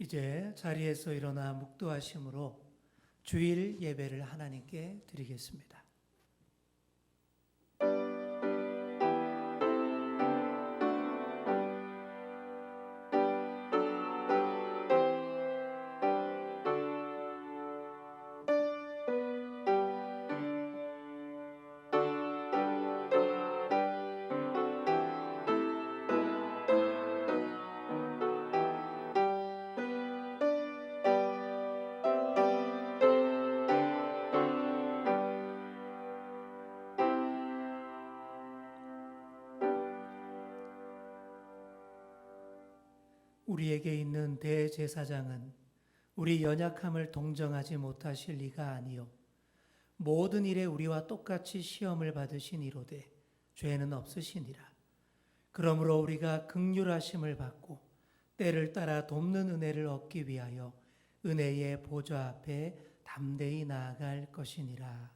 이제 자리에서 일어나 묵도하심으로 주일 예배를 하나님께 드리겠습니다. 우리에게 있는 대제사장은 우리 연약함을 동정하지 못하실 리가 아니요 모든 일에 우리와 똑같이 시험을 받으신 이로되 죄는 없으시니라. 그러므로 우리가 긍휼하심을 받고 때를 따라 돕는 은혜를 얻기 위하여 은혜의 보좌 앞에 담대히 나아갈 것이니라.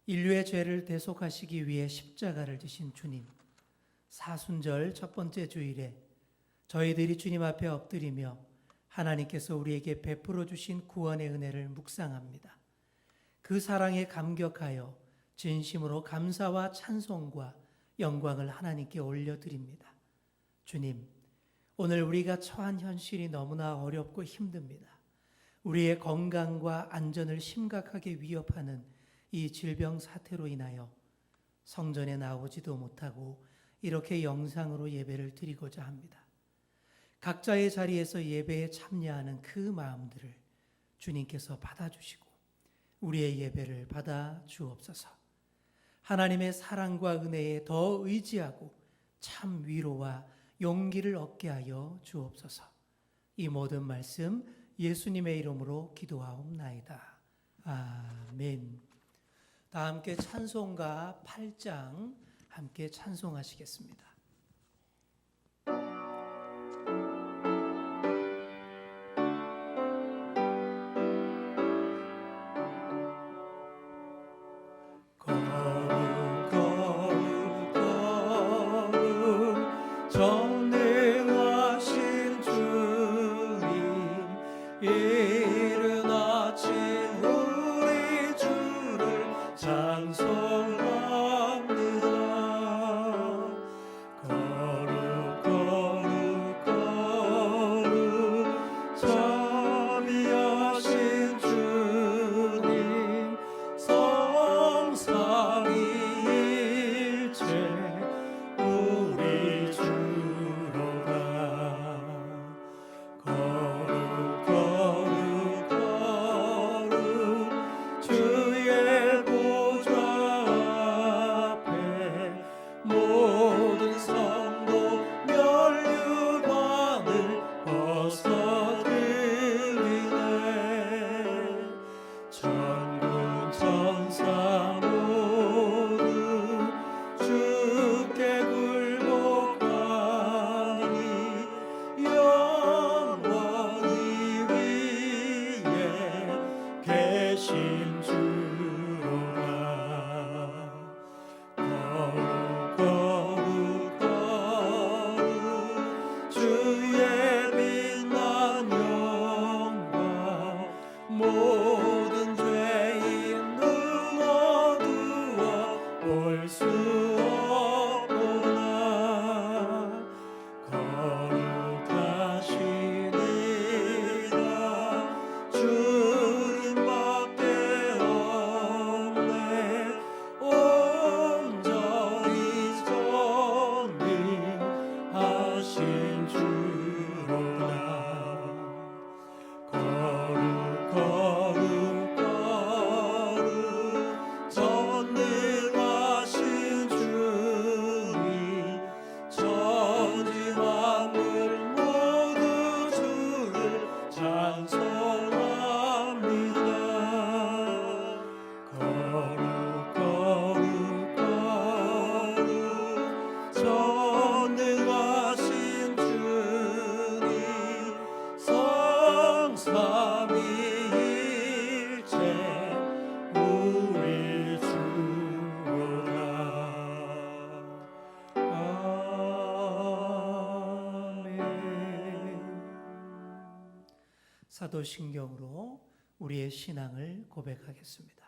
인류의 죄를 대속하시기 위해 십자가를 지신 주님, 사순절 첫 번째 주일에 저희들이 주님 앞에 엎드리며 하나님께서 우리에게 베풀어 주신 구원의 은혜를 묵상합니다. 그 사랑에 감격하여 진심으로 감사와 찬송과 영광을 하나님께 올려드립니다. 주님, 오늘 우리가 처한 현실이 너무나 어렵고 힘듭니다. 우리의 건강과 안전을 심각하게 위협하는 이 질병 사태로 인하여 성전에 나오지도 못하고 이렇게 영상으로 예배를 드리고자 합니다. 각자의 자리에서 예배에 참여하는 그 마음들을 주님께서 받아주시고 우리의 예배를 받아 주옵소서. 하나님의 사랑과 은혜에 더 의지하고 참 위로와 용기를 얻게 하여 주옵소서. 이 모든 말씀 예수님의 이름으로 기도하옵나이다. 아멘. 다 함께 찬송가 8장 함께 찬송하시겠습니다. 전능하신 주님, 이른 아침 우리 주를 찬송합니다. 사도신경으로 우리의 신앙을 고백하겠습니다.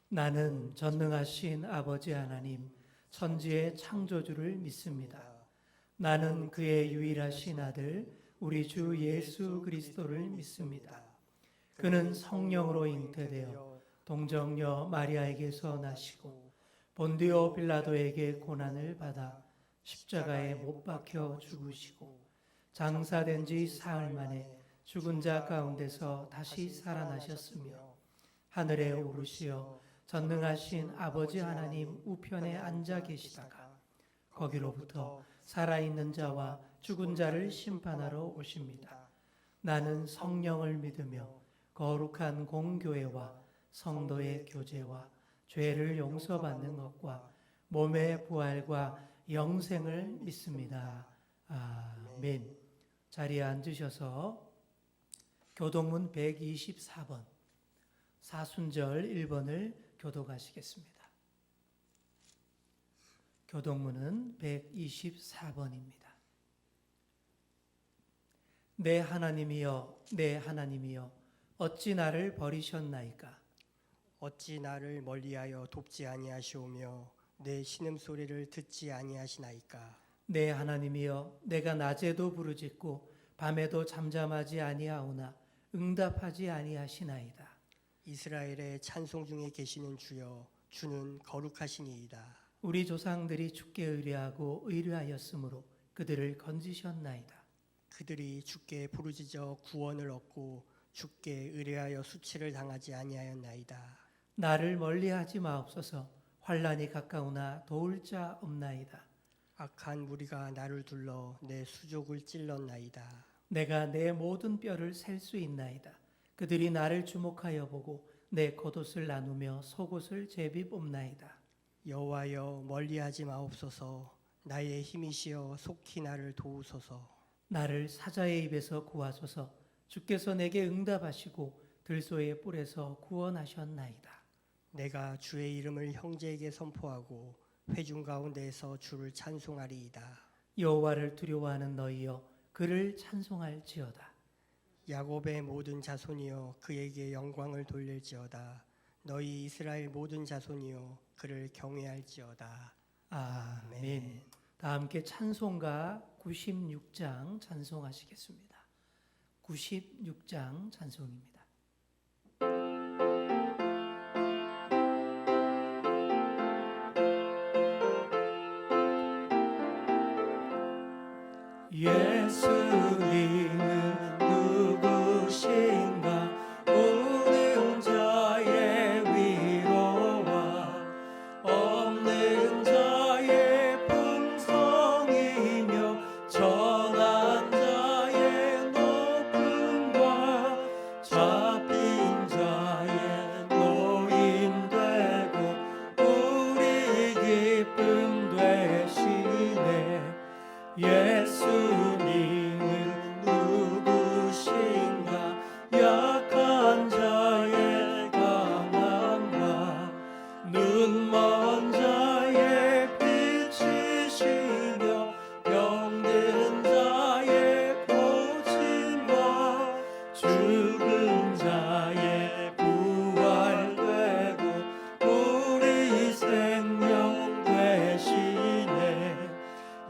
나는 전능하신 아버지 하나님, 천지의 창조주를 믿습니다. 나는 그의 유일하신 아들, 우리 주 예수 그리스도를 믿습니다. 그는 성령으로 잉태되어 동정녀 마리아에게서 나시고 본디오 빌라도에게 고난을 받아 십자가에 못 박혀 죽으시고 장사된 지 사흘 만에 죽은 자 가운데서 다시 살아나셨으며 하늘에 오르시어 전능하신 아버지 하나님 우편에 앉아 계시다가 거기로부터 살아있는 자와 죽은 자를 심판하러 오십니다. 나는 성령을 믿으며 거룩한 공교회와 성도의 교제와 죄를 용서받는 것과 몸의 부활과 영생을 믿습니다. 아멘. 자리에 앉으셔서 교동문 124번 사순절 1번을 교독하시겠습니다. 교동문은 124번입니다. 내 하나님이여, 내 하나님이여, 어찌 나를 버리셨나이까? 어찌 나를 멀리하여 돕지 아니하시오며 내 신음소리를 듣지 아니하시나이까? 내 하나님이여, 내가 낮에도 부르짖고 밤에도 잠잠하지 아니하오나 응답하지 아니하시나이다. 이스라엘의 찬송 중에 계시는 주여, 주는 거룩하시니이다. 우리 조상들이 주께 의뢰하고 의뢰하였으므로 그들을 건지셨나이다. 그들이 주께 부르짖어 구원을 얻고 주께 의뢰하여 수치를 당하지 아니하였나이다. 나를 멀리하지 마옵소서. 환난이 가까우나 도울 자 없나이다. 악한 무리가 나를 둘러 내 수족을 찔렀나이다. 내가 내 모든 뼈를 셀 수 있나이다. 그들이 나를 주목하여 보고 내 겉옷을 나누며 속옷을 제비뽑나이다. 여호와여, 멀리하지 마옵소서. 나의 힘이시여 속히 나를 도우소서. 나를 사자의 입에서 구하소서. 주께서 내게 응답하시고 들소의 뿔에서 구원하셨나이다. 내가 주의 이름을 형제에게 선포하고 회중 가운데에서 주를 찬송하리이다. 여호와를 두려워하는 너희여, 그를 찬송할지어다. 야곱의 모든 자손이여, 그에게 영광을 돌릴지어다. 너희 이스라엘 모든 자손이여, 그를 경외할지어다. 아멘. 다 함께 찬송가 96장 찬송하시겠습니다. 96장 찬송입니다. 예수님은 누구신가? 오는 자의 위로와 없는 자의 풍성이며 전한 자의 높음과 잡힌 자의 노임 되고 우리 기쁨 되시네. 예수님은 누구신가? 약한 자의 강함과 눈먼 자의 빛이시며 병든 자의 고침과 죽은 자의 부활되고 우리 생명 되시네.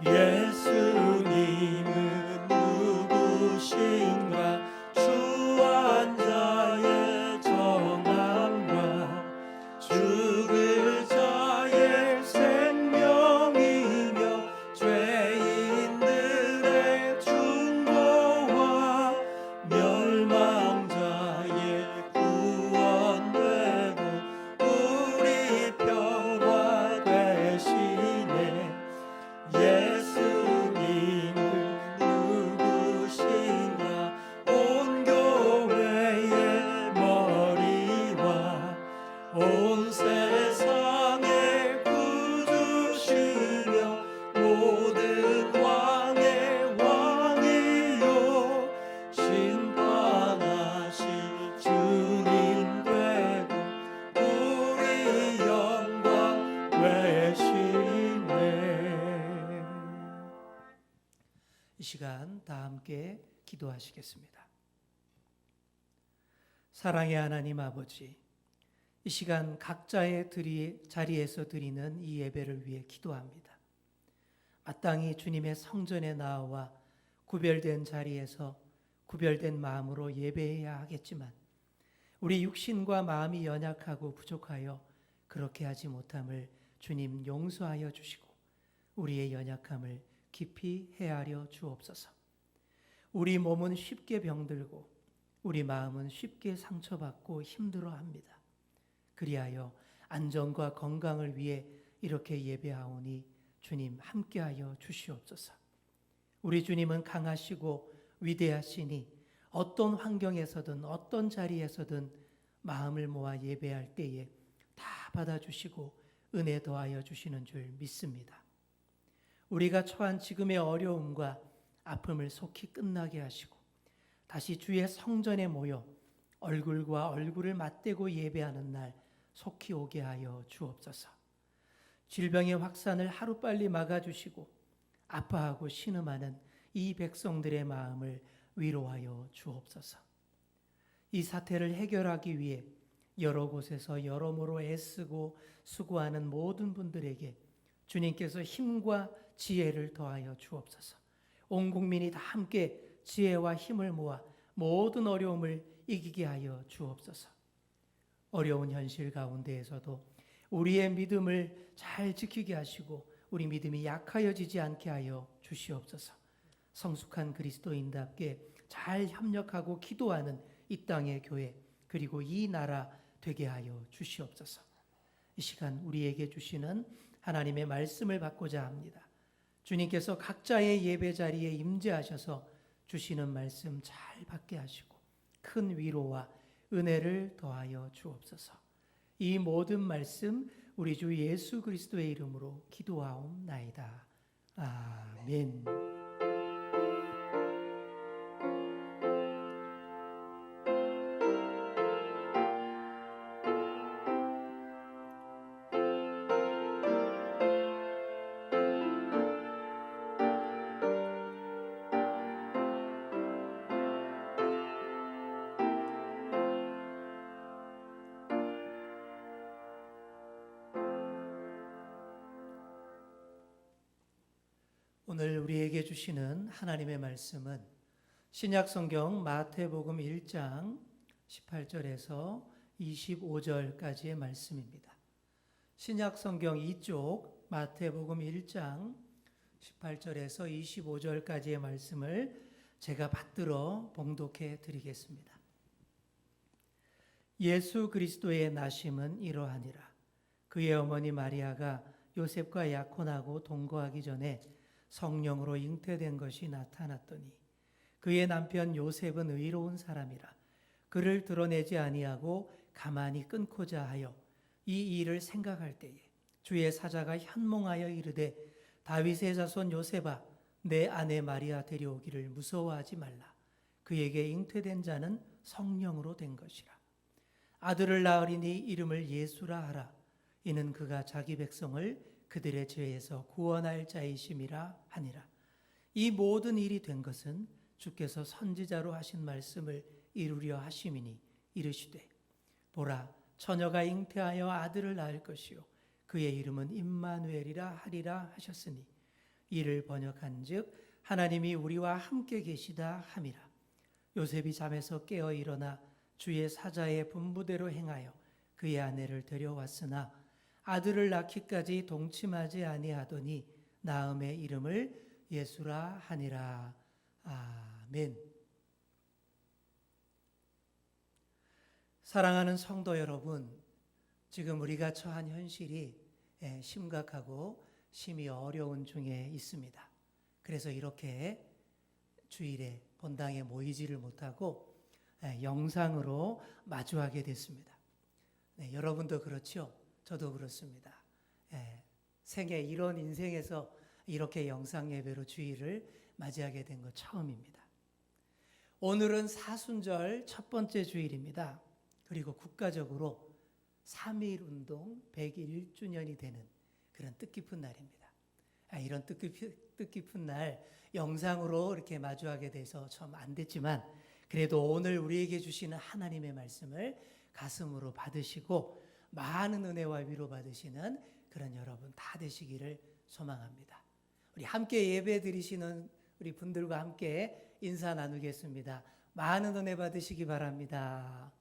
예수님은 누구신가? 주한 자의 정함과 죽을 자의 생명이며 죄인들의 중보와 멸망자의 구원되고 우리 평화 되시네. 예수님은 누구신가? 온 교회의 머리와 온 세상의 구주시며 모든 왕의 왕이요 심판하실 주님 되고 우리 영광 되시네. 이 시간 다 함께 기도하시겠습니다. 사랑의 하나님 아버지, 이 시간 각자의 자리에서 드리는 이 예배를 위해 기도합니다. 마땅히 주님의 성전에 나와 구별된 자리에서 구별된 마음으로 예배해야 하겠지만 우리 육신과 마음이 연약하고 부족하여 그렇게 하지 못함을 주님 용서하여 주시고 우리의 연약함을 깊이 헤아려 주옵소서. 우리 몸은 쉽게 병들고 우리 마음은 쉽게 상처받고 힘들어합니다. 그리하여 안전과 건강을 위해 이렇게 예배하오니 주님 함께하여 주시옵소서. 우리 주님은 강하시고 위대하시니 어떤 환경에서든 어떤 자리에서든 마음을 모아 예배할 때에 다 받아주시고 은혜 더하여 주시는 줄 믿습니다. 우리가 처한 지금의 어려움과 아픔을 속히 끝나게 하시고 다시 주의 성전에 모여 얼굴과 얼굴을 맞대고 예배하는 날 속히 오게 하여 주옵소서. 질병의 확산을 하루빨리 막아주시고 아파하고 신음하는 이 백성들의 마음을 위로하여 주옵소서. 이 사태를 해결하기 위해 여러 곳에서 여러모로 애쓰고 수고하는 모든 분들에게 주님께서 힘과 지혜를 더하여 주옵소서. 온 국민이 다 함께 지혜와 힘을 모아 모든 어려움을 이기게 하여 주옵소서. 어려운 현실 가운데에서도 우리의 믿음을 잘 지키게 하시고 우리 믿음이 약하여지지 않게 하여 주시옵소서. 성숙한 그리스도인답게 잘 협력하고 기도하는 이 땅의 교회 그리고 이 나라 되게 하여 주시옵소서. 이 시간 우리에게 주시는 하나님의 말씀을 받고자 합니다. 주님께서 각자의 예배 자리에 임재하셔서 주시는 말씀 잘 받게 하시고 큰 위로와 은혜를 더하여 주옵소서. 이 모든 말씀 우리 주 예수 그리스도의 이름으로 기도하옵나이다. 아멘. 오늘 우리에게 주시는 하나님의 말씀은 신약성경 마태복음 1장 18절에서 25절까지의 말씀입니다. 신약성경 이쪽 마태복음 1장 18절에서 25절까지의 말씀을 제가 받들어 봉독해 드리겠습니다. 예수 그리스도의 나심은 이러하니라. 그의 어머니 마리아가 요셉과 약혼하고 동거하기 전에 성령으로 잉태된 것이 나타났더니 그의 남편 요셉은 의로운 사람이라 그를 드러내지 아니하고 가만히 끊고자 하여 이 일을 생각할 때에 주의 사자가 현몽하여 이르되 다윗의 자손 요셉아 내 아내 마리아 데려오기를 무서워하지 말라. 그에게 잉태된 자는 성령으로 된 것이라. 아들을 낳으리니 이름을 예수라 하라. 이는 그가 자기 백성을 그들의 죄에서 구원할 자이심이라 하니라. 이 모든 일이 된 것은 주께서 선지자로 하신 말씀을 이루려 하심이니 이르시되 보라 처녀가 잉태하여 아들을 낳을 것이요 그의 이름은 임마누엘이라 하리라 하셨으니 이를 번역한즉 하나님이 우리와 함께 계시다 함이라. 요셉이 잠에서 깨어 일어나 주의 사자의 분부대로 행하여 그의 아내를 데려왔으나 아들을 낳기까지 동침하지 아니하더니 나음의 이름을 예수라 하니라. 아멘. 사랑하는 성도 여러분, 지금 우리가 처한 현실이 심각하고 심히 어려운 중에 있습니다. 그래서 이렇게 주일에 본당에 모이지를 못하고 영상으로 마주하게 됐습니다. 여러분도 그렇죠? 저도 그렇습니다. 생애 이런 인생에서 이렇게 영상 예배로 주일을 맞이하게 된 것 처음입니다. 오늘은 사순절 첫 번째 주일입니다. 그리고 국가적으로 3.1 운동 101주년이 되는 그런 뜻깊은 날입니다. 이런 뜻깊은 날 영상으로 이렇게 마주하게 돼서 참 안 됐지만 그래도 오늘 우리에게 주시는 하나님의 말씀을 가슴으로 받으시고 많은 은혜와 위로 받으시는 그런 여러분 다 되시기를 소망합니다. 우리 함께 예배 드리시는 우리 분들과 함께 인사 나누겠습니다. 많은 은혜 받으시기 바랍니다.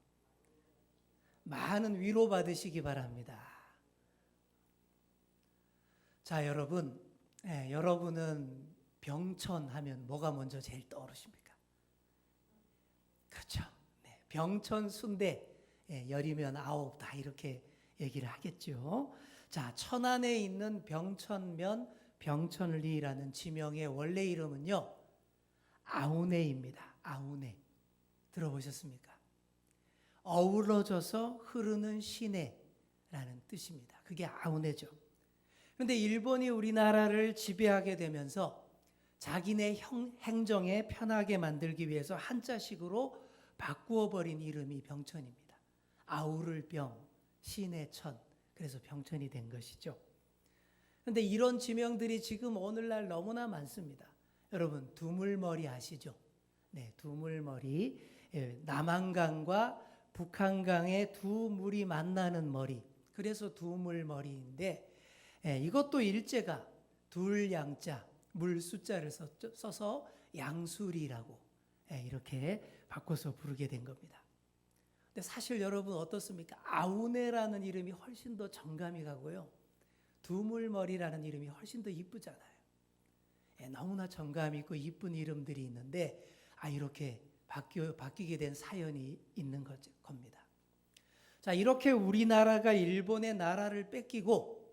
많은 위로 받으시기 바랍니다. 자, 여러분, 여러분은 병천 하면 뭐가 먼저 제일 떠오르십니까? 그렇죠. 병천 순대, 열이면 아홉 다 이렇게 얘기를 하겠죠. 자, 천안에 있는 병천면 병천리라는 지명의 원래 이름은요, 아우네입니다. 아우네. 들어보셨습니까? 어우러져서 흐르는 시내라는 뜻입니다. 그게 아우네죠. 그런데 일본이 우리나라를 지배하게 되면서 자기네 행정에 편하게 만들기 위해서 한자식으로 바꾸어 버린 이름이 병천입니다. 아우를 병, 신의 천. 그래서 병천이 된 것이죠. 그런데 이런 지명들이 지금 오늘날 너무나 많습니다. 여러분, 두물머리 아시죠? 네, 두물머리. 남한강과 북한강의 두 물이 만나는 머리. 그래서 두물머리인데, 이것도 일제가 둘 양자, 물 숫자를 써서 양수리라고 이렇게 바꿔서 부르게 된 겁니다. 근데 사실 여러분 어떻습니까? 아우네라는 이름이 훨씬 더 정감이 가고요. 두물머리라는 이름이 훨씬 더 이쁘잖아요. 너무나 정감 있고 이쁜 이름들이 있는데 이렇게 바뀌게 된 사연이 있는 겁니다. 자, 이렇게 우리나라가 일본의 나라를 뺏기고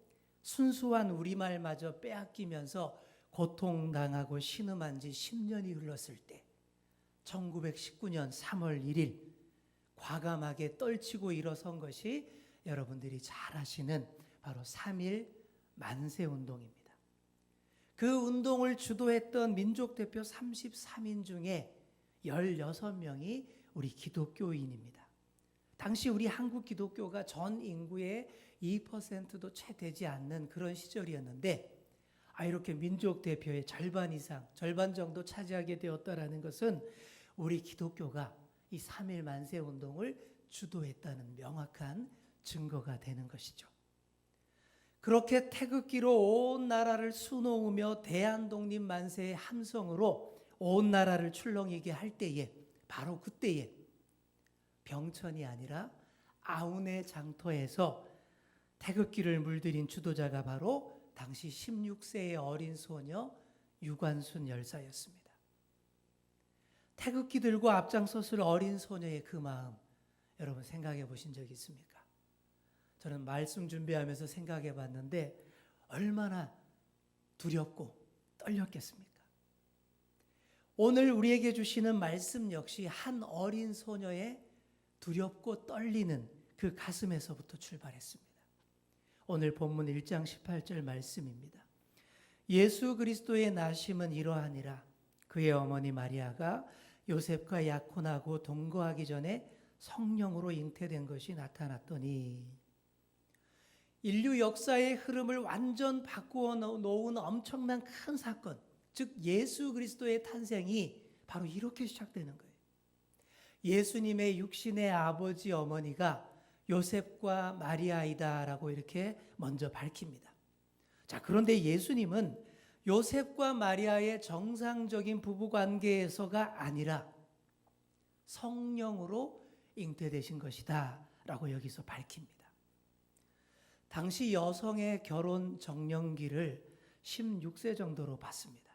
순수한 우리말마저 빼앗기면서 고통당하고 신음한 지 10년이 흘렀을 때 1919년 3월 1일 과감하게 떨치고 일어선 것이 여러분들이 잘 아시는 바로 3.1 만세운동입니다. 그 운동을 주도했던 민족대표 33인 중에 16명이 우리 기독교인입니다. 당시 우리 한국 기독교가 전 인구의 2%도 채 되지 않는 그런 시절이었는데 이렇게 민족대표의 절반 이상, 절반 정도 차지하게 되었다는 것은 우리 기독교가 이 3.1 만세운동을 주도했다는 명확한 증거가 되는 것이죠. 그렇게 태극기로 온 나라를 수놓으며 대한독립 만세의 함성으로 온 나라를 출렁이게 할 때에 바로 그때에 병천이 아니라 아우네 장터에서 태극기를 물들인 주도자가 바로 당시 16세의 어린 소녀 유관순 열사였습니다. 태극기 들고 앞장섰을 어린 소녀의 그 마음 여러분 생각해 보신 적 있습니까? 저는 말씀 준비하면서 생각해 봤는데 얼마나 두렵고 떨렸겠습니까? 오늘 우리에게 주시는 말씀 역시 한 어린 소녀의 두렵고 떨리는 그 가슴에서부터 출발했습니다. 오늘 본문 1장 18절 말씀입니다. 예수 그리스도의 나심은 이러하니라. 그의 어머니 마리아가 요셉과 약혼하고 동거하기 전에 성령으로 잉태된 것이 나타났더니 인류 역사의 흐름을 완전 바꾸어 놓은 엄청난 큰 사건, 즉 예수 그리스도의 탄생이 바로 이렇게 시작되는 거예요. 예수님의 육신의 아버지 어머니가 요셉과 마리아이다라고 이렇게 먼저 밝힙니다. 자, 그런데 예수님은 요셉과 마리아의 정상적인 부부 관계에서가 아니라 성령으로 잉태되신 것이다 라고 여기서 밝힙니다. 당시 여성의 결혼 적령기를 16세 정도로 봤습니다.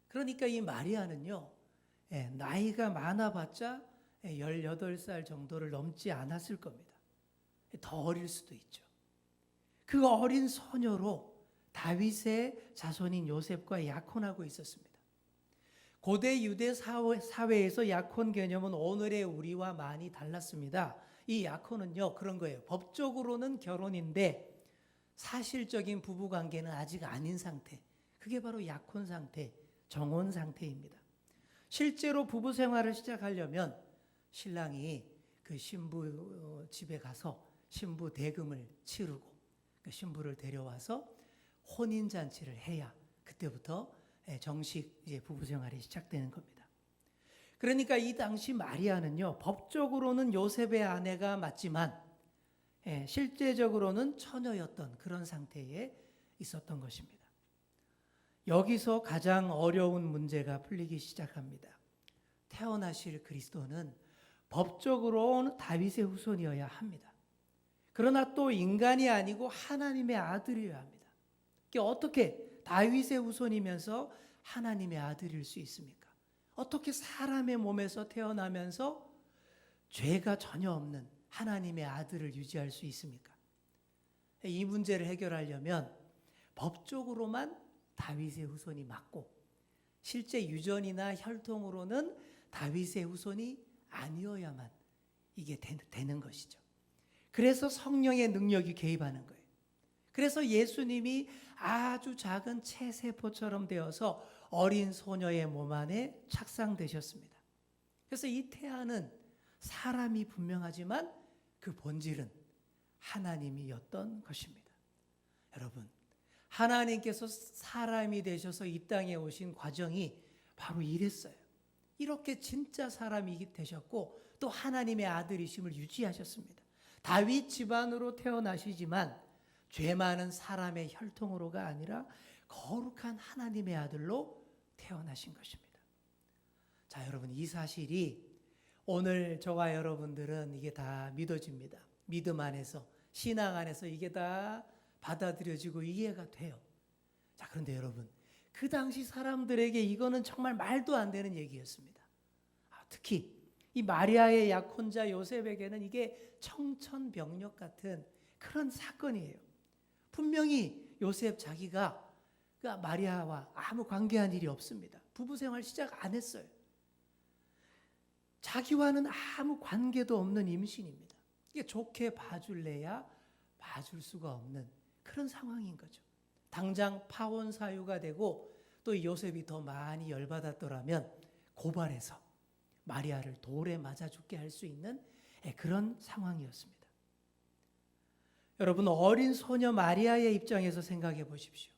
그러니까 이 마리아는요, 나이가 많아봤자 18살 정도를 넘지 않았을 겁니다. 더 어릴 수도 있죠. 그 어린 소녀로 다윗의 자손인 요셉과 약혼하고 있었습니다. 고대 유대 사회에서 약혼 개념은 오늘의 우리와 많이 달랐습니다. 이 약혼은요, 그런 거예요. 법적으로는 결혼인데 사실적인 부부관계는 아직 아닌 상태. 그게 바로 약혼 상태, 정혼 상태입니다. 실제로 부부 생활을 시작하려면 신랑이 그 신부 집에 가서 신부 대금을 치르고 그 신부를 데려와서 혼인잔치를 해야 그때부터 정식 이제 부부 생활이 시작되는 겁니다. 그러니까 이 당시 마리아는요, 법적으로는 요셉의 아내가 맞지만 실제적으로는 처녀였던 그런 상태에 있었던 것입니다. 여기서 가장 어려운 문제가 풀리기 시작합니다. 태어나실 그리스도는 법적으로는 다윗의 후손이어야 합니다. 그러나 또 인간이 아니고 하나님의 아들이어야 합니다. 어떻게 다윗의 후손이면서 하나님의 아들일 수 있습니까? 어떻게 사람의 몸에서 태어나면서 죄가 전혀 없는 하나님의 아들을 유지할 수 있습니까? 이 문제를 해결하려면 법적으로만 다윗의 후손이 맞고 실제 유전이나 혈통으로는 다윗의 후손이 아니어야만 이게 되는 것이죠. 그래서 성령의 능력이 개입하는 거예요. 그래서 예수님이 아주 작은 채세포처럼 되어서 어린 소녀의 몸 안에 착상되셨습니다. 그래서 이 태아는 사람이 분명하지만 그 본질은 하나님이었던 것입니다. 여러분, 하나님께서 사람이 되셔서 이 땅에 오신 과정이 바로 이랬어요. 이렇게 진짜 사람이 되셨고 또 하나님의 아들이심을 유지하셨습니다. 다윗 집안으로 태어나시지만 죄 많은 사람의 혈통으로가 아니라 거룩한 하나님의 아들로 태어나신 것입니다. 자, 여러분, 이 사실이 오늘 저와 여러분들은 이게 다 믿어집니다. 믿음 안에서, 신앙 안에서 이게 다 받아들여지고 이해가 돼요. 자, 그런데 여러분, 그 당시 사람들에게 이거는 정말 말도 안 되는 얘기였습니다. 특히 이 마리아의 약혼자 요셉에게는 이게 청천벽력 같은 그런 사건이에요. 분명히 요셉 자기가 마리아와 아무 관계한 일이 없습니다. 부부 생활 시작 안 했어요. 자기와는 아무 관계도 없는 임신입니다. 이게 좋게 봐줄래야 봐줄 수가 없는 그런 상황인 거죠. 당장 파혼 사유가 되고 또 요셉이 더 많이 열받았더라면 고발해서 마리아를 돌에 맞아 죽게 할 수 있는 그런 상황이었습니다. 여러분, 어린 소녀 마리아의 입장에서 생각해 보십시오.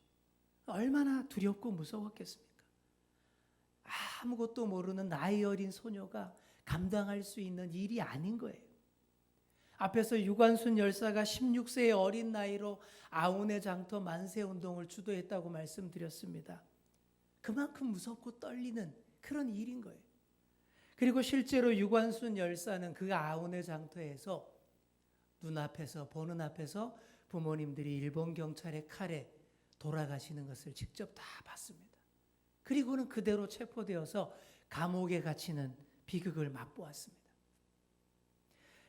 얼마나 두렵고 무서웠겠습니까? 아무것도 모르는 나이 어린 소녀가 감당할 수 있는 일이 아닌 거예요. 앞에서 유관순 열사가 16세의 어린 나이로 아우네 장터 만세 운동을 주도했다고 말씀드렸습니다. 그만큼 무섭고 떨리는 그런 일인 거예요. 그리고 실제로 유관순 열사는 그 아우네 장터에서 눈앞에서, 보는 앞에서 부모님들이 일본 경찰의 칼에 돌아가시는 것을 직접 다 봤습니다. 그리고는 그대로 체포되어서 감옥에 갇히는 비극을 맛보았습니다.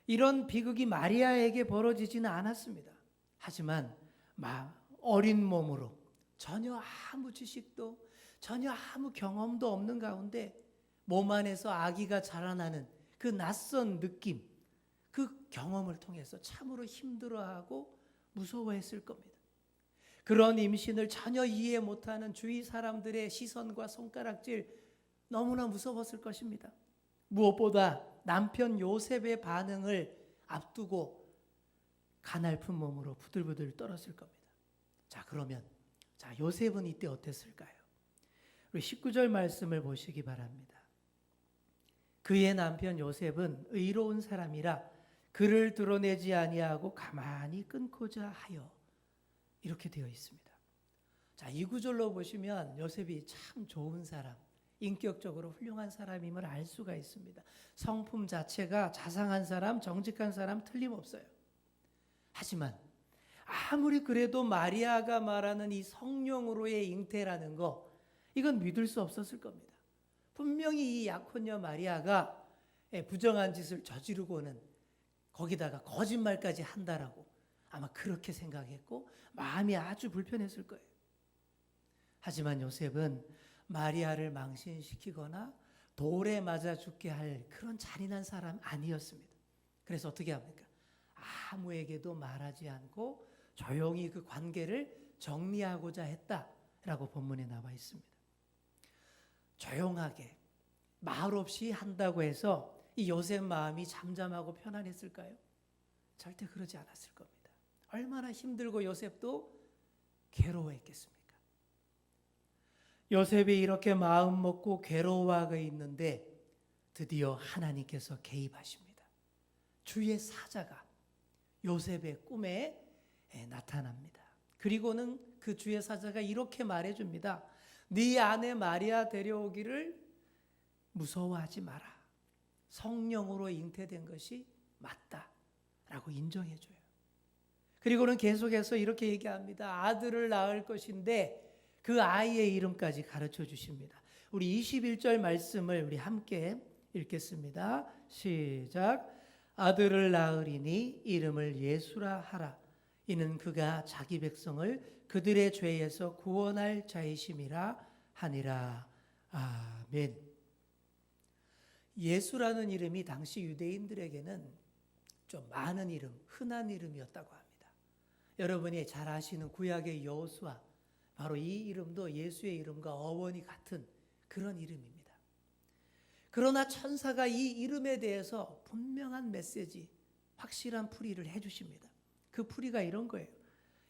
이런 비극이 마리아에게 벌어지지는 않았습니다. 하지만 어린 몸으로 전혀 아무 지식도 전혀 아무 경험도 없는 가운데 몸 안에서 아기가 자라나는 그 낯선 느낌, 그 경험을 통해서 참으로 힘들어하고 무서워했을 겁니다. 그런 임신을 전혀 이해 못하는 주위 사람들의 시선과 손가락질 너무나 무서웠을 것입니다. 무엇보다 남편 요셉의 반응을 앞두고 가냘픈 몸으로 부들부들 떨었을 겁니다. 자, 그러면 요셉은 이때 어땠을까요? 우리 19절 말씀을 보시기 바랍니다. 그의 남편 요셉은 의로운 사람이라 그를 드러내지 아니하고 가만히 끊고자 하여, 이렇게 되어 있습니다. 자, 이 구절로 보시면 요셉이 참 좋은 사람, 인격적으로 훌륭한 사람임을 알 수가 있습니다. 성품 자체가 자상한 사람, 정직한 사람 틀림없어요. 하지만 아무리 그래도 마리아가 말하는 이 성령으로의 잉태라는 거, 이건 믿을 수 없었을 겁니다. 분명히 이 약혼녀 마리아가 부정한 짓을 저지르고는 거기다가 거짓말까지 한다라고 아마 그렇게 생각했고 마음이 아주 불편했을 거예요. 하지만 요셉은 마리아를 망신시키거나 돌에 맞아 죽게 할 그런 잔인한 사람 아니었습니다. 그래서 어떻게 합니까? 아무에게도 말하지 않고 조용히 그 관계를 정리하고자 했다라고 본문에 나와 있습니다. 조용하게 말 없이 한다고 해서 이 요셉 마음이 잠잠하고 편안했을까요? 절대 그러지 않았을 겁니다. 얼마나 힘들고 요셉도 괴로워했겠습니까? 요셉이 이렇게 마음 먹고 괴로워하고 있는데 드디어 하나님께서 개입하십니다. 주의 사자가 요셉의 꿈에 나타납니다. 그리고는 그 주의 사자가 이렇게 말해줍니다. 네 아내 마리아 데려오기를 무서워하지 마라. 성령으로 잉태된 것이 맞다 라고 인정해줘요. 그리고는 계속해서 이렇게 얘기합니다. 아들을 낳을 것인데 그 아이의 이름까지 가르쳐 주십니다. 우리 21절 말씀을 우리 함께 읽겠습니다. 시작. 아들을 낳으리니 이름을 예수라 하라. 이는 그가 자기 백성을 그들의 죄에서 구원할 자이심이라 하니라. 아멘. 예수라는 이름이 당시 유대인들에게는 좀 많은 이름, 흔한 이름이었다고 합니다. 여러분이 잘 아시는 구약의 여호수아, 바로 이 이름도 예수의 이름과 어원이 같은 그런 이름입니다. 그러나 천사가 이 이름에 대해서 분명한 메시지, 확실한 풀이를 해주십니다. 그 풀이가 이런 거예요.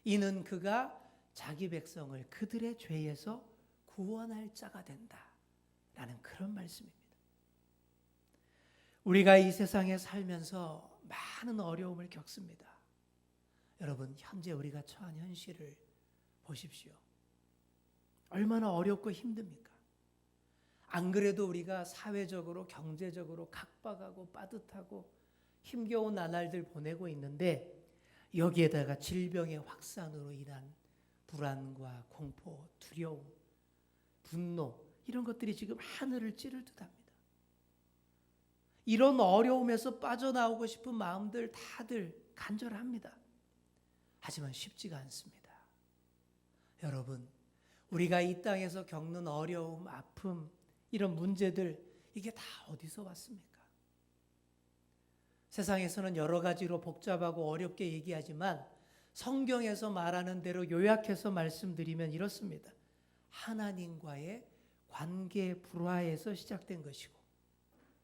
이는 그가 자기 백성을 그들의 죄에서 구원할 자가 된다 라는 그런 말씀입니다. 우리가 이 세상에 살면서 많은 어려움을 겪습니다. 여러분, 현재 우리가 처한 현실을 보십시오. 얼마나 어렵고 힘듭니까? 안 그래도 우리가 사회적으로 경제적으로 각박하고 빠듯하고 힘겨운 나날들 보내고 있는데 여기에다가 질병의 확산으로 인한 불안과 공포, 두려움, 분노 이런 것들이 지금 하늘을 찌를 듯합니다. 이런 어려움에서 빠져나오고 싶은 마음들 다들 간절합니다. 하지만 쉽지가 않습니다. 여러분, 우리가 이 땅에서 겪는 어려움, 아픔, 이런 문제들 이게 다 어디서 왔습니까? 세상에서는 여러 가지로 복잡하고 어렵게 얘기하지만 성경에서 말하는 대로 요약해서 말씀드리면 이렇습니다. 하나님과의 관계 불화에서 시작된 것이고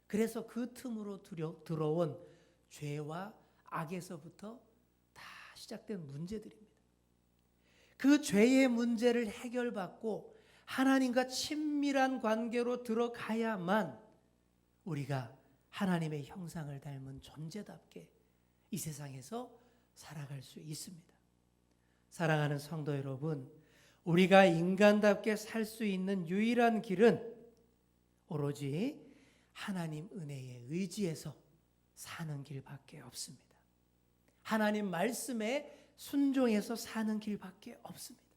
그래서 그 틈으로 들어온 죄와 악에서부터 다 시작된 문제들입니다. 그 죄의 문제를 해결받고 하나님과 친밀한 관계로 들어가야만 우리가 하나님의 형상을 닮은 존재답게 이 세상에서 살아갈 수 있습니다. 사랑하는 성도 여러분, 우리가 인간답게 살 수 있는 유일한 길은 오로지 하나님 은혜에 의지해서 사는 길밖에 없습니다. 하나님 말씀에 순종해서 사는 길밖에 없습니다.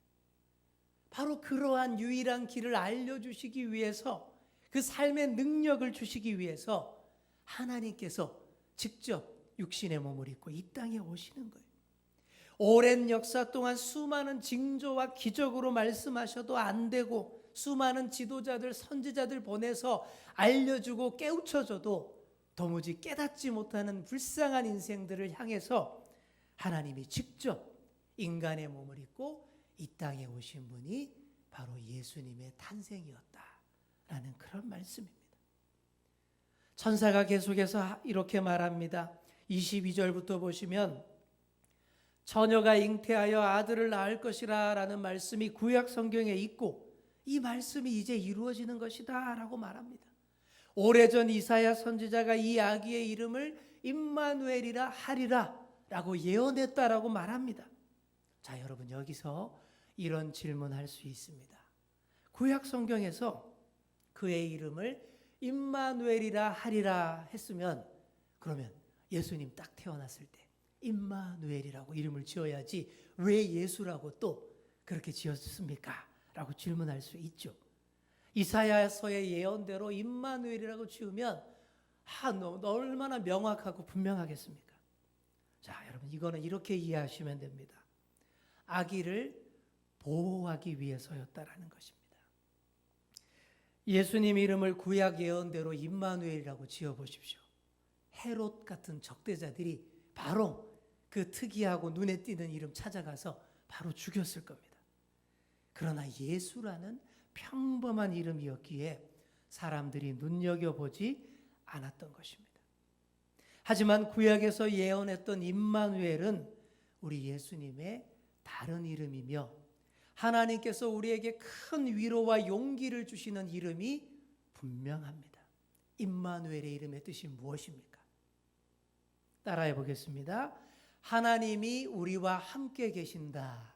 바로 그러한 유일한 길을 알려주시기 위해서 그 삶의 능력을 주시기 위해서 하나님께서 직접 육신의 몸을 입고 이 땅에 오시는 거예요. 오랜 역사 동안 수많은 징조와 기적으로 말씀하셔도 안 되고 수많은 지도자들, 선지자들 보내서 알려주고 깨우쳐줘도 도무지 깨닫지 못하는 불쌍한 인생들을 향해서 하나님이 직접 인간의 몸을 입고 이 땅에 오신 분이 바로 예수님의 탄생이었다라는 그런 말씀입니다. 천사가 계속해서 이렇게 말합니다. 22절부터 보시면 처녀가 잉태하여 아들을 낳을 것이라 라는 말씀이 구약 성경에 있고 이 말씀이 이제 이루어지는 것이다 라고 말합니다. 오래전 이사야 선지자가 이 아기의 이름을 임마누엘이라 하리라 라고 예언했다라고 말합니다. 자, 여러분 여기서 이런 질문할 수 있습니다. 구약 성경에서 그의 이름을 임마누엘이라 하리라 했으면 그러면 예수님 딱 태어났을 때 임마누엘이라고 이름을 지어야지 왜 예수라고 또 그렇게 지었습니까? 라고 질문할 수 있죠. 이사야서의 예언대로 임마누엘이라고 지으면 너 얼마나 명확하고 분명하겠습니까? 자, 여러분 이거는 이렇게 이해하시면 됩니다. 아기를 보호하기 위해서였다라는 것입니다. 예수님 이름을 구약 예언대로 임마누엘이라고 지어보십시오. 헤롯 같은 적대자들이 바로 그 특이하고 눈에 띄는 이름 찾아가서 바로 죽였을 겁니다. 그러나 예수라는 평범한 이름이었기에 사람들이 눈여겨보지 않았던 것입니다. 하지만 구약에서 예언했던 임마누엘은 우리 예수님의 다른 이름이며 하나님께서 우리에게 큰 위로와 용기를 주시는 이름이 분명합니다. 임마누엘의 이름의 뜻이 무엇입니까? 따라해 보겠습니다. 하나님이 우리와 함께 계신다.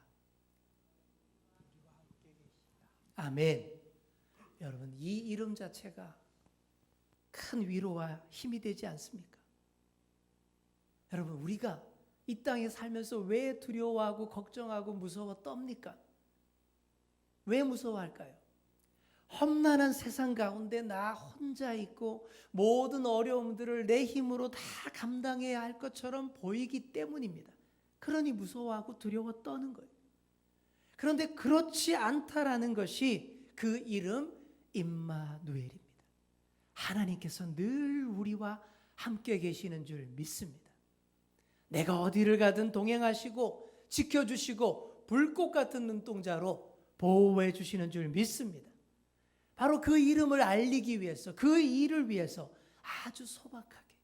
아멘. 여러분, 이 이름 자체가 큰 위로와 힘이 되지 않습니까? 여러분, 우리가 이 땅에 살면서 왜 두려워하고 걱정하고 무서워 떱니까? 왜 무서워할까요? 험난한 세상 가운데 나 혼자 있고 모든 어려움들을 내 힘으로 다 감당해야 할 것처럼 보이기 때문입니다. 그러니 무서워하고 두려워 떠는 거예요. 그런데 그렇지 않다라는 것이 그 이름 임마누엘입니다. 하나님께서 늘 우리와 함께 계시는 줄 믿습니다. 내가 어디를 가든 동행하시고 지켜주시고 불꽃 같은 눈동자로 보호해 주시는 줄 믿습니다. 바로 그 이름을 알리기 위해서, 그 일을 위해서 아주 소박하게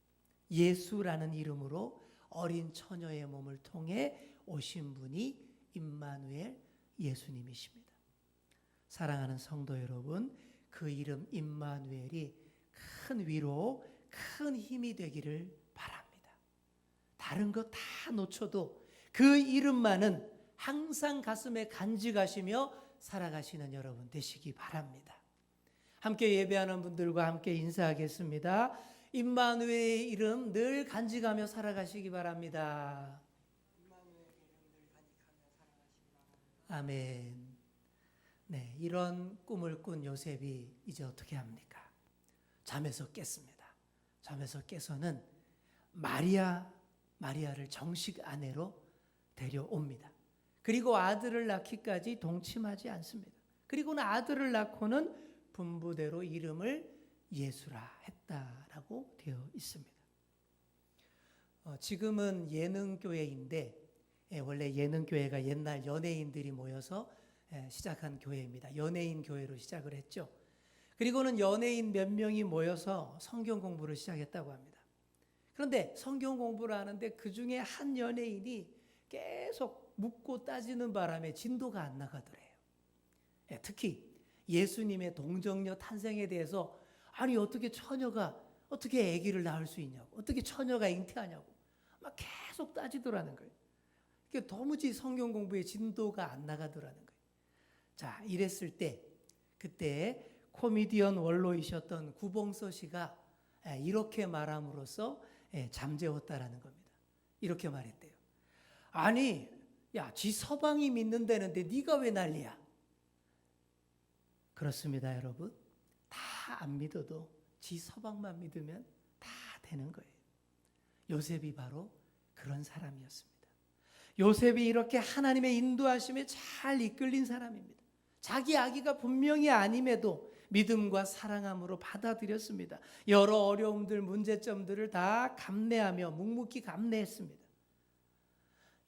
예수라는 이름으로 어린 처녀의 몸을 통해 오신 분이 임마누엘 예수님이십니다. 사랑하는 성도 여러분, 그 이름 임마누엘이 큰 위로, 큰 힘이 되기를 바랍니다. 다른 거 다 놓쳐도 그 이름만은 항상 가슴에 간직하시며 살아가시는 여러분 되시기 바랍니다. 함께 예배하는 분들과 함께 인사하겠습니다. 임마누엘의 이름 늘 간직하며 살아가시기 바랍니다. 아멘. 네, 이런 꿈을 꾼 요셉이 이제 어떻게 합니까? 잠에서 깼습니다. 잠에서 깨서는 마리아를 정식 아내로 데려옵니다. 그리고 아들을 낳기까지 동침하지 않습니다. 그리고는 아들을 낳고는 분부대로 이름을 예수라 했다라고 되어 있습니다. 지금은 예능교회인데 원래 예능교회가 옛날 연예인들이 모여서 시작한 교회입니다. 연예인 교회로 시작을 했죠. 그리고는 연예인 몇 명이 모여서 성경 공부를 시작했다고 합니다. 그런데 성경 공부를 하는데 그 중에 한 연예인이 계속 묻고 따지는 바람에 진도가 안 나가더래요. 특히 예수님의 동정녀 탄생에 대해서 아니 어떻게 처녀가 어떻게 아기를 낳을 수 있냐고, 어떻게 처녀가 잉태하냐고 막 계속 따지더라는 거예요. 도무지 성경 공부에 진도가 안 나가더라는 거예요. 자, 이랬을 때 그때 코미디언 원로이셨던 구봉서 씨가 이렇게 말함으로써 잠재웠다라는 겁니다. 이렇게 말했대요. 아니, 야, 지 서방이 믿는다는데 네가 왜 난리야? 그렇습니다, 여러분. 다 안 믿어도 지 서방만 믿으면 다 되는 거예요. 요셉이 바로 그런 사람이었습니다. 요셉이 이렇게 하나님의 인도하심에 잘 이끌린 사람입니다. 자기 아기가 분명히 아님에도 믿음과 사랑함으로 받아들였습니다. 여러 어려움들, 문제점들을 다 감내하며 묵묵히 감내했습니다.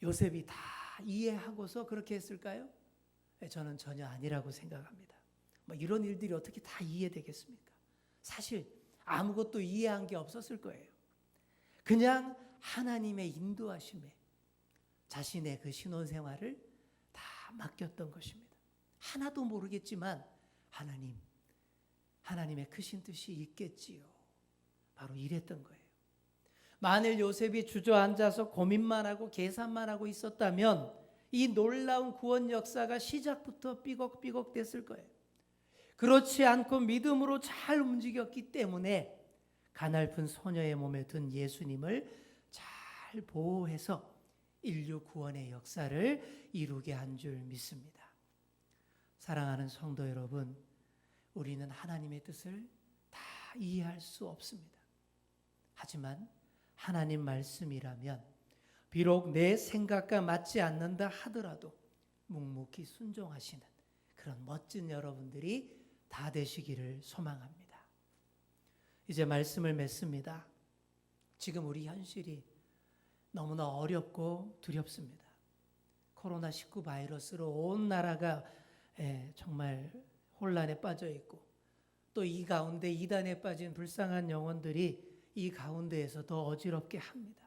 요셉이 다 이해하고서 그렇게 했을까요? 저는 전혀 아니라고 생각합니다. 이런 일들이 어떻게 다 이해되겠습니까? 사실 아무것도 이해한 게 없었을 거예요. 그냥 하나님의 인도하심에 자신의 그 신혼생활을 다 맡겼던 것입니다. 하나도 모르겠지만 하나님의 크신 뜻이 있겠지요. 바로 이랬던 거예요. 만일 요셉이 주저앉아서 고민만 하고 계산만 하고 있었다면 이 놀라운 구원 역사가 시작부터 삐걱삐걱 됐을 거예요. 그렇지 않고 믿음으로 잘 움직였기 때문에 가냘픈 소녀의 몸에 든 예수님을 잘 보호해서 인류 구원의 역사를 이루게 한 줄 믿습니다. 사랑하는 성도 여러분, 우리는 하나님의 뜻을 다 이해할 수 없습니다. 하지만 하나님 말씀이라면 비록 내 생각과 맞지 않는다 하더라도 묵묵히 순종하시는 그런 멋진 여러분들이 다 되시기를 소망합니다. 이제 말씀을 맺습니다. 지금 우리 현실이 너무나 어렵고 두렵습니다. 코로나19 바이러스로 온 나라가 정말 혼란에 빠져 있고 또 이 가운데 이단에 빠진 불쌍한 영혼들이 이 가운데에서 더 어지럽게 합니다.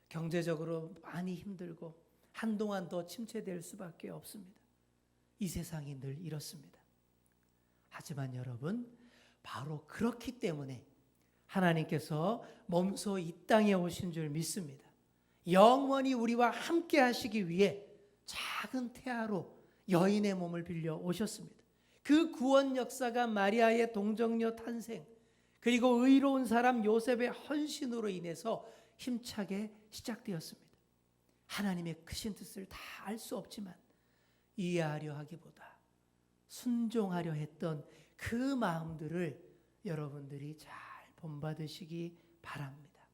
경제적으로 많이 힘들고 한동안 더 침체될 수밖에 없습니다. 이 세상이 늘 이렇습니다. 하지만 여러분, 바로 그렇기 때문에 하나님께서 몸소 이 땅에 오신 줄 믿습니다. 영원히 우리와 함께 하시기 위해 작은 태아로 여인의 몸을 빌려 오셨습니다. 그 구원 역사가 마리아의 동정녀 탄생, 그리고 의로운 사람 요셉의 헌신으로 인해서 힘차게 시작되었습니다. 하나님의 크신 뜻을 다 알 수 없지만 이해하려 하기보다 순종하려 했던 그 마음들을 여러분들이 잘 본받으시기 바랍니다.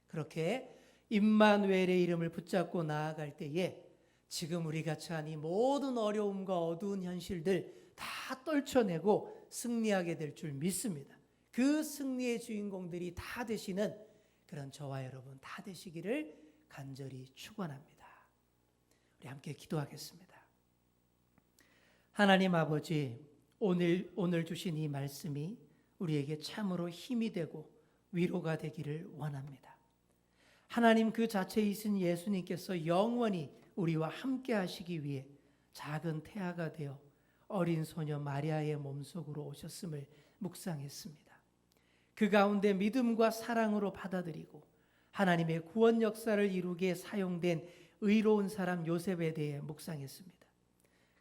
그렇게 임마누엘의 이름을 붙잡고 나아갈 때에 지금 우리가 처한 이 모든 어려움과 어두운 현실들 다 떨쳐내고 승리하게 될 줄 믿습니다. 그 승리의 주인공들이 다 되시는 그런 저와 여러분 다 되시기를 간절히 축원합니다. 우리 함께 기도하겠습니다. 하나님 아버지, 오늘 주신 이 말씀이 우리에게 참으로 힘이 되고 위로가 되기를 원합니다. 하나님 그 자체이신 예수님께서 영원히 우리와 함께 하시기 위해 작은 태아가 되어 어린 소녀 마리아의 몸속으로 오셨음을 묵상했습니다. 그 가운데 믿음과 사랑으로 받아들이고 하나님의 구원 역사를 이루기에 사용된 의로운 사람 요셉에 대해 묵상했습니다.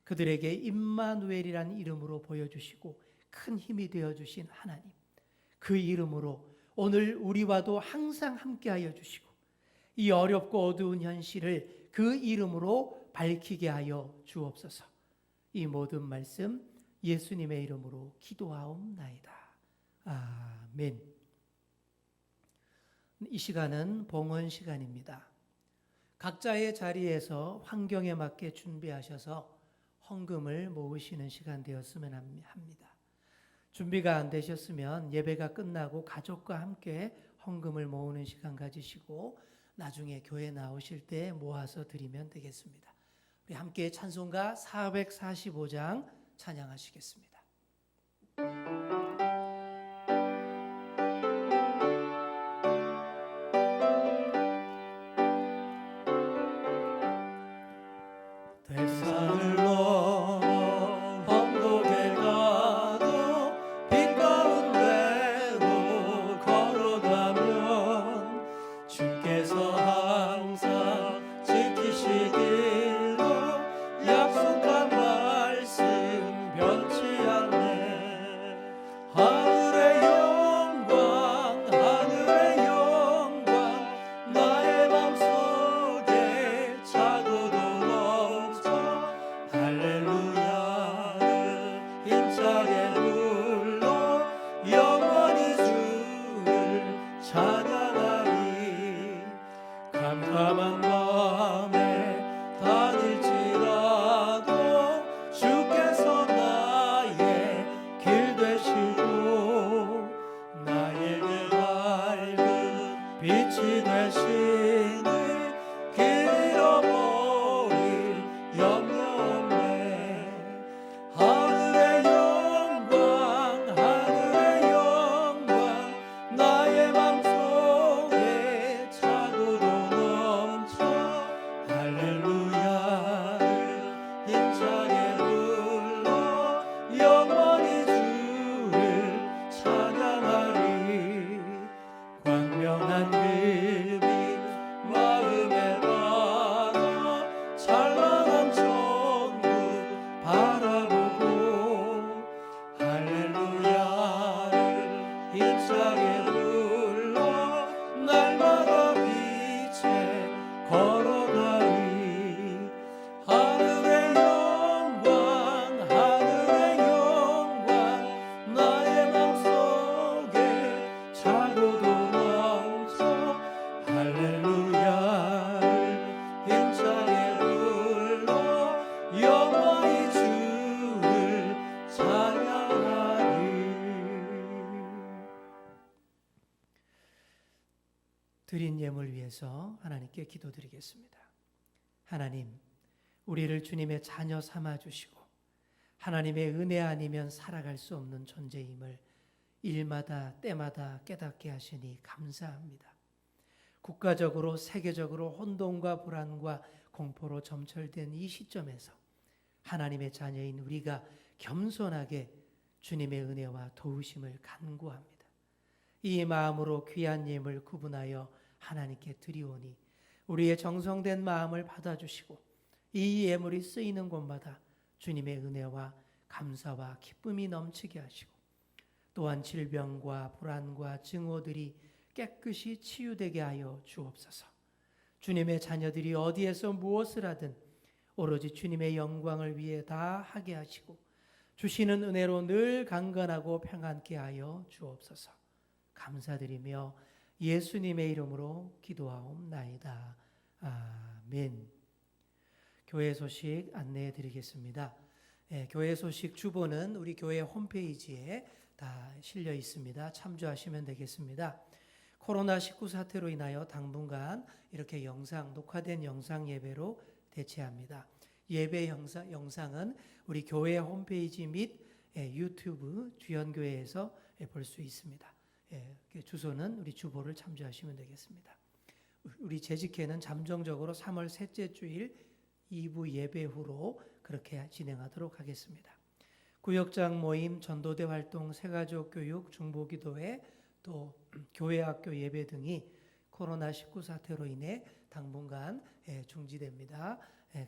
그들에게 임마누엘이라는 이름으로 보여주시고 큰 힘이 되어주신 하나님, 그 이름으로 오늘 우리와도 항상 함께하여 주시고 이 어렵고 어두운 현실을 그 이름으로 밝히게 하여 주옵소서. 이 모든 말씀 예수님의 이름으로 기도하옵나이다. 아멘. 이 시간은 봉헌 시간입니다. 각자의 자리에서 환경에 맞게 준비하셔서 헌금을 모으시는 시간 되었으면 합니다. 준비가 안 되셨으면 예배가 끝나고 가족과 함께 헌금을 모으는 시간 가지시고 나중에 교회 나오실 때 모아서 드리면 되겠습니다. 우리 함께 찬송가 445장 찬양하시겠습니다. 산을 넘어 언덕에 가도 빛 가운데로 걸어가면 주께서 항상 지키시기로 약속한 말씀 변치 않네. 하늘의 영광 나의 맘속에 차고도 할렐루야를 힘차게 불러 영원히 주를 찬양하리. 캄캄한 밤에 다닐지라도 주께서 나의 길 되시고 나에게 밝은 빛이 되시니 길 잃어버릴 염려 하늘의 영광 나의 맘속에 차고도 넘쳐 할렐루야를 힘차게 불러 영원히 주를 찬양하리. 광명한 빛이 마음에 담아 찬란한 천국 바라보고 할렐루야를 힘차게 불러 날마다 빛에 걸어가리. 하늘의 영광 나의 맘속에 차고도 넘쳐 할렐루야를 힘차게 불러 영원히 주를 찬양하리. 드린 예물 위해서 하나님께 기도드리겠습니다. 하나님, 우리를 주님의 자녀 삼아 주시고 하나님의 은혜 아니면 살아갈 수 없는 존재임을 일마다 때마다 깨닫게 하시니 감사합니다. 국가적으로 세계적으로 혼돈과 불안과 공포로 점철된 이 시점에서 하나님의 자녀인 우리가 겸손하게 주님의 은혜와 도우심을 간구합니다. 이 마음으로 귀한 예물 구분하여 하나님께 드리오니 우리의 정성된 마음을 받아주시고 이 예물이 쓰이는 곳마다 주님의 은혜와 감사와 기쁨이 넘치게 하시고 또한 질병과 불안과 증오들이 깨끗이 치유되게 하여 주옵소서. 주님의 자녀들이 어디에서 무엇을 하든 오로지 주님의 영광을 위해 다 하게 하시고 주시는 은혜로 늘 강건하고 평안케 하여 주옵소서. 감사드리며 예수님의 이름으로 기도하옵나이다. 아멘. 교회 소식 안내해 드리겠습니다. 교회 소식 주보는 우리 교회 홈페이지에 다 실려 있습니다. 참조하시면 되겠습니다. 코로나19 사태로 인하여 당분간 이렇게 녹화된 영상 예배로 대체합니다. 예배 영상은 우리 교회 홈페이지 및 유튜브 주연교회에서 볼 수 있습니다. 주소는 우리 주보를 참조하시면 되겠습니다. 우리 재직회는 잠정적으로 3월 셋째 주일 2부 예배 후로 그렇게 진행하도록 하겠습니다. 구역장 모임, 전도대 활동, 새가족 교육, 중보기도회, 또 교회학교 예배 등이 코로나19 사태로 인해 당분간 중지됩니다.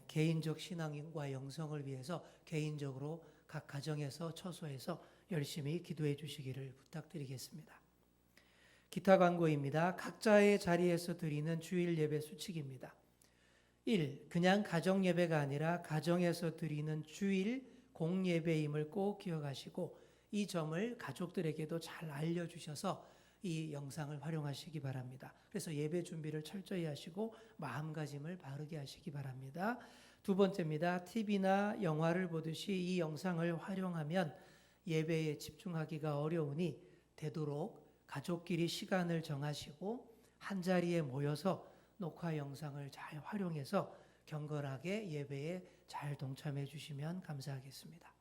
개인적 신앙과 영성을 위해서 개인적으로 각 가정에서 처소에서 열심히 기도해 주시기를 부탁드리겠습니다. 기타 광고입니다. 각자의 자리에서 드리는 주일 예배 수칙입니다. 1. 그냥 가정 예배가 아니라 가정에서 드리는 주일 공예배임을 꼭 기억하시고 이 점을 가족들에게도 잘 알려주셔서 이 영상을 활용하시기 바랍니다. 그래서 예배 준비를 철저히 하시고 마음가짐을 바르게 하시기 바랍니다. 두 번째입니다. TV나 영화를 보듯이 이 영상을 활용하면 예배에 집중하기가 어려우니 되도록 가족끼리 시간을 정하시고 한자리에 모여서 녹화 영상을 잘 활용해서 경건하게 예배에 잘 동참해 주시면 감사하겠습니다.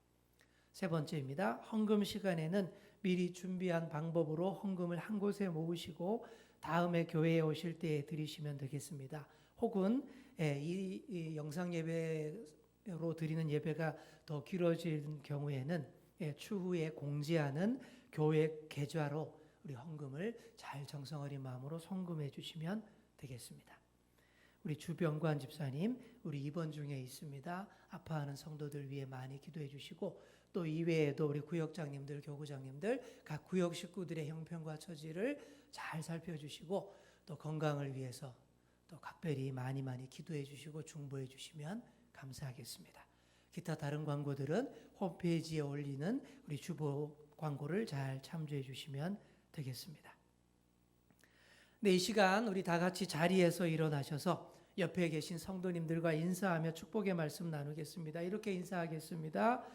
세 번째입니다. 헌금 시간에는 미리 준비한 방법으로 헌금을 한 곳에 모으시고 다음에 교회에 오실 때 드리시면 되겠습니다. 혹은 이 영상 예배로 드리는 예배가 더 길어질 경우에는 추후에 공지하는 교회 계좌로 우리 헌금을 잘 정성 어린 마음으로 송금해 주시면 되겠습니다. 우리 주병관 집사님, 우리 입원 중에 있습니다. 아파하는 성도들 위해 많이 기도해 주시고 또 이외에도 우리 구역장님들, 교구장님들, 각 구역 식구들의 형편과 처지를 잘 살펴주시고 또 건강을 위해서 또 각별히 많이 기도해 주시고 중보해 주시면 감사하겠습니다. 기타 다른 광고들은 홈페이지에 올리는 우리 주보 광고를 잘 참조해 주시면 되겠습니다. 네, 이 시간 우리 다 같이 자리에서 일어나셔서 옆에 계신 성도님들과 인사하며 축복의 말씀 나누겠습니다. 이렇게 인사하겠습니다.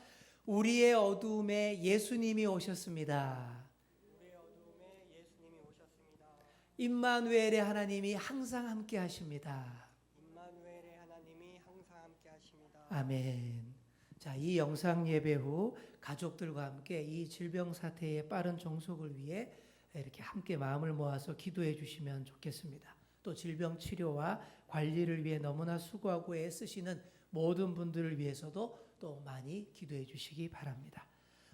우리의 어두움에 예수님이 오셨습니다. 우리의 어두움에 예수님이 오셨습니다. 임마누엘의 하나님이 항상 함께 하십니다. 임마누엘의 하나님이 항상 함께 하십니다. 아멘. 자, 이 영상 예배 후 가족들과 함께 이 질병 사태의 빠른 종속을 위해 이렇게 함께 마음을 모아서 기도해 주시면 좋겠습니다. 또 질병 치료와 관리를 위해 너무나 수고하고 애쓰시는 모든 분들을 위해서도 또 많이 기도해 주시기 바랍니다.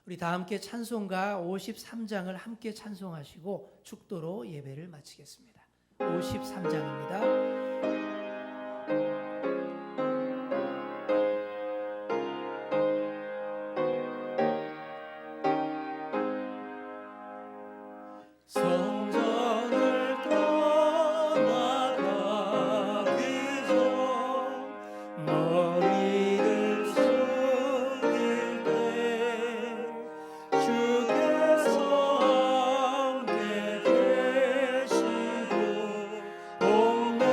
우리 다 함께 찬송가 53장을 함께 찬송하시고 축도로 예배를 마치겠습니다. 53장입니다. 성전을 떠나가기 전 머리를 숙일 때 주께서 함께 계시고 온 내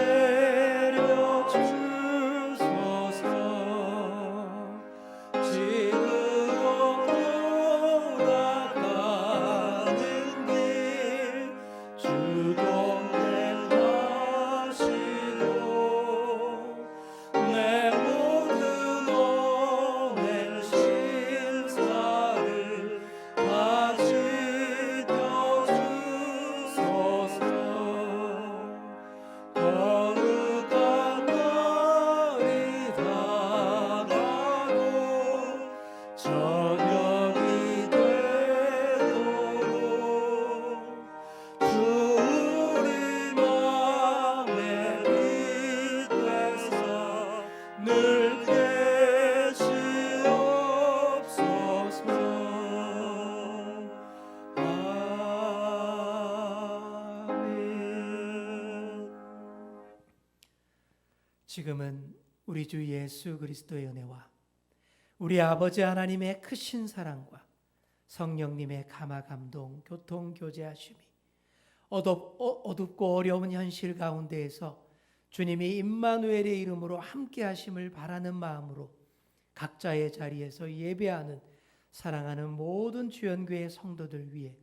지금은 우리 주 예수 그리스도의 은혜와 우리 아버지 하나님의 크신 사랑과 성령님의 감화 감동 교통 교제하심이 어둡고 어려운 현실 가운데에서 주님이 임마누엘의 이름으로 함께 하심을 바라는 마음으로 각자의 자리에서 예배하는 사랑하는 모든 주연교회 성도들 위해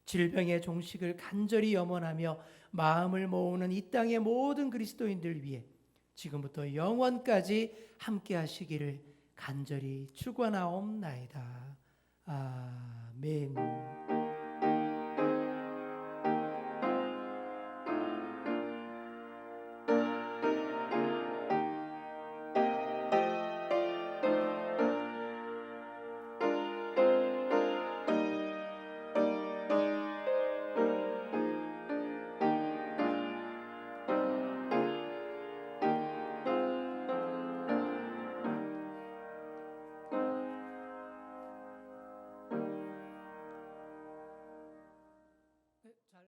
질병의 종식을 간절히 염원하며 마음을 모으는 이 땅의 모든 그리스도인들 위해 지금부터 영원까지 함께 하시기를 간절히 축원하옵나이다. 아멘.